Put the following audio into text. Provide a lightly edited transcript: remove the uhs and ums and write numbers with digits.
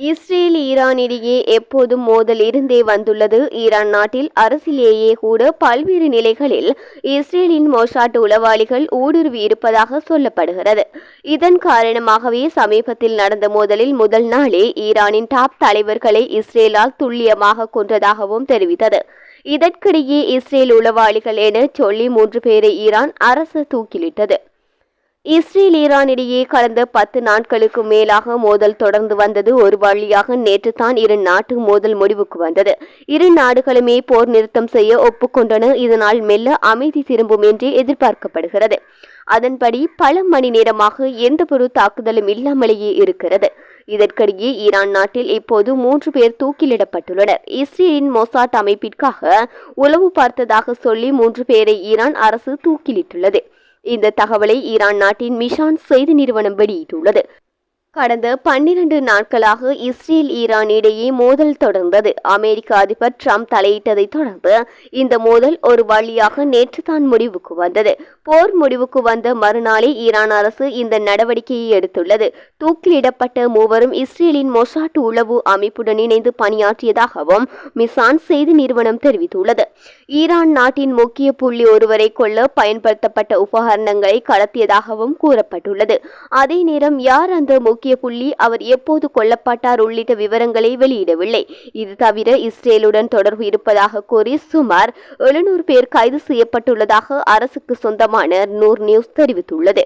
Israel Iran இடையே எப்போதும் மோதல் இருந்தே வந்துள்ளது. ஈரான் நாட்டில் அரசிலேயே கூட பல்வேறு நிலைகளில் இஸ்ரேலின் மொசாட் உளவாளிகள் ஊடுருவி இருப்பதாக சொல்லப்படுகிறது. இதன் காரணமாகவே சமீபத்தில் நடந்த மோதலில் முதல் நாளே ஈரானின் டாப் தலைவர்களை இஸ்ரேலால் துல்லியமாக கொன்றதாகவும் தெரிவித்தது. இதற்கிடையே இஸ்ரேல் உளவாளிகள் என சொல்லி 3 பேரை ஈரான் அரசு தூக்கிலிட்டது. இஸ்ரேல் ஈரான் இடையே கடந்த 10 நாட்களுக்கு மேலாக மோதல் தொடர்ந்து வந்தது. ஒரு வழியாக நேற்று தான் இரு நாட்டு மோதல் முடிவுக்கு வந்தது. இரு நாடுகளுமே போர் நிறுத்தம் செய்ய ஒப்புக்கொண்டன. இதனால் மெல்ல அமைதி திரும்பும் என்றே எதிர்பார்க்கப்படுகிறது. அதன்படி பல மணி நேரமாக எந்த ஒரு தாக்குதலும் இல்லாமலேயே இருக்கிறது. இதற்கிடையே ஈரான் நாட்டில் இப்போது 3 பேர் தூக்கிலிடப்பட்டுள்ளனர். இஸ்ரேலின் மொசாட் அமைப்பிற்காக உளவு பார்த்ததாக சொல்லி 3 பேரை ஈரான் அரசு தூக்கிலிட்டுள்ளது. இந்த தகவலை ஈரான் நாட்டின் மிஷான் செய்தி நிறுவனம் வெளியிட்டுள்ளது. கடந்த 12 நாட்களாக இஸ்ரேல் ஈரான் இடையே மோதல் தொடர்ந்தது. அமெரிக்க அதிபர் ட்ரம்ப் தலையிட்டதை தொடர்ந்து இந்த மோதல் ஒரு வழியாக நேற்று தான் முடிவுக்கு வந்தது. போர் முடிவுக்கு வந்த மறுநாளே ஈரான் அரசு இந்த நடவடிக்கையை எடுத்துள்ளது. தூக்கிலிடப்பட்ட மூவரும் இஸ்ரேலின் மொசாட் உளவு அமைப்புடன் இணைந்து பணியாற்றியதாகவும் மிசான் செய்தி நிறுவனம் தெரிவித்துள்ளது. ஈரான் நாட்டின் முக்கிய புள்ளி ஒருவரை கொல்ல பயன்படுத்தப்பட்ட உபகரணங்களை கடத்தியதாகவும் கூறப்பட்டுள்ளது. அதே நேரம் யார் அந்த முக்கிய புள்ளி, அவர் எப்போது கொல்லப்பட்டார் உள்ளிட்ட விவரங்களை வெளியிடவில்லை. இது தவிர இஸ்ரேலுடன் தொடர்பு இருப்பதாக கூறி சுமார் 700 பேர் கைது செய்யப்பட்டுள்ளதாக அரசுக்கு சொந்தமான நூர் நியூஸ் தெரிவித்துள்ளது.